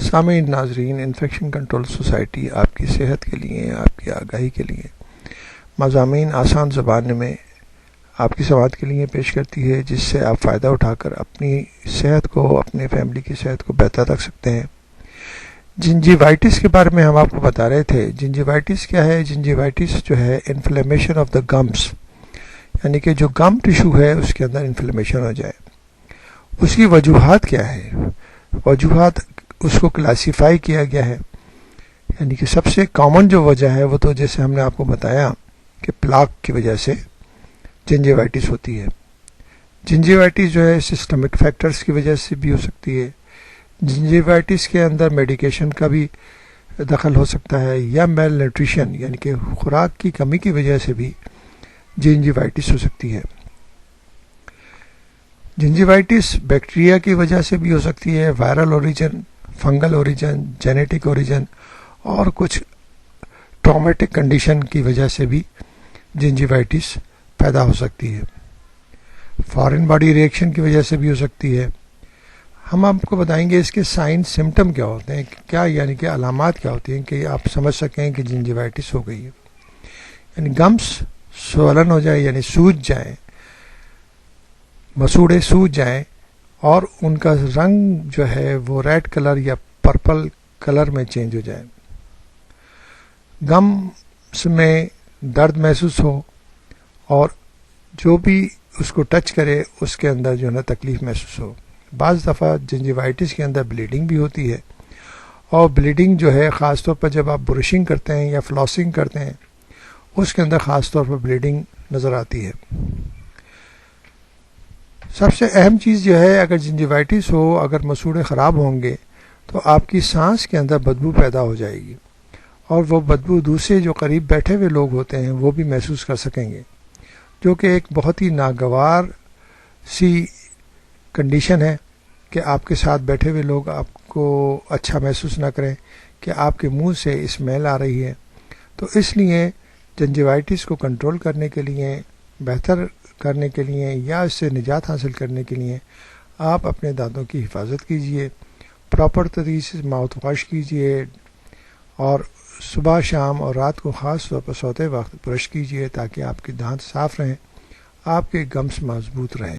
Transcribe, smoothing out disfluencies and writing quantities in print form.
سامعین ناظرین، infection control society آپ کی صحت کے لیے، آپ کی آگاہی کے لیے مضامین آسان زبان میں آپ کی سماعت کے لیے پیش کرتی ہے، جس سے آپ فائدہ اٹھا کر اپنی صحت کو، اپنے فیملی کی صحت کو بہتر رکھ سکتے ہیں۔ جنجیوائٹس کے بارے میں ہم آپ کو بتا رہے تھے۔ جنجیوائٹس کیا ہے؟ جنجیوائٹس جو ہے انفلیمیشن آف دا گمس، یعنی کہ جو گم ٹیشو ہے اس کے اندر انفلیمیشن ہو جائے۔ اس کی وجوہات کیا ہے؟ وجوہات اس کو کلاسیفائی کیا گیا ہے، یعنی کہ سب سے کامن جو وجہ ہے وہ تو جیسے ہم نے آپ کو بتایا کہ پلاک کی وجہ سے جنجیوائٹس ہوتی ہے۔ جنجیوائٹس جو ہے سسٹمک فیکٹرز کی وجہ سے بھی ہو سکتی ہے۔ جنجیوائٹس کے اندر میڈیکیشن کا بھی دخل ہو سکتا ہے، یا میل نیوٹریشن یعنی کہ خوراک کی کمی کی وجہ سے بھی جنجیوائٹس ہو سکتی ہے۔ جنجیوائٹس بیکٹیریا کی وجہ سے بھی ہو سکتی ہے، viral origin, fungal origin, genetic origin, اور کچھ ٹرامیٹک کنڈیشن کی وجہ سے بھی جنجیوائٹس پیدا ہو سکتی ہے۔ فارن باڈی ریئیکشن کی وجہ سے بھی ہو سکتی ہے۔ ہم آپ کو بتائیں گے اس کے سائن سمٹم کیا ہوتے ہیں، کیا یعنی کہ علامات کیا ہوتی ہیں کہ آپ سمجھ سکیں کہ جنجیوائٹس ہو گئی ہے۔ یعنی گمس سولن ہو جائے، یعنی سوج جائیں، مسوڑے سوج جائیں، اور ان کا رنگ جو ہے وہ ریڈ کلر یا پرپل کلر میں چینج ہو جائے۔ گمس میں درد محسوس ہو، اور جو بھی اس کو ٹچ کرے اس کے اندر جو ہے نا تکلیف محسوس ہو۔ بعض دفعہ جنجیوائٹس کے اندر بلیڈنگ بھی ہوتی ہے، اور بلیڈنگ جو ہے خاص طور پر جب آپ برشنگ کرتے ہیں یا فلاسنگ کرتے ہیں اس کے اندر خاص طور پر بلیڈنگ نظر آتی ہے۔ سب سے اہم چیز جو ہے، اگر جنجیوائٹس ہو، اگر مسوڑے خراب ہوں گے تو آپ کی سانس کے اندر بدبو پیدا ہو جائے گی، اور وہ بدبو دوسرے جو قریب بیٹھے ہوئے لوگ ہوتے ہیں وہ بھی محسوس کر سکیں گے، جو کہ ایک بہت ہی ناگوار سی کنڈیشن ہے کہ آپ کے ساتھ بیٹھے ہوئے لوگ آپ کو اچھا محسوس نہ کریں کہ آپ کے منہ سے اسمیل آ رہی ہے۔ تو اس لیے جنجیوائٹس کو کنٹرول کرنے کے لیے، بہتر کرنے کے لیے، یا اس سے نجات حاصل کرنے کے لیے آپ اپنے دانتوں کی حفاظت کیجئے، پراپر طریقے سے ماؤتھ واش کیجئے، اور صبح شام اور رات کو خاص طور پر سوتے وقت برش کیجئے تاکہ آپ کے دانت صاف رہیں، آپ کے گمس مضبوط رہیں۔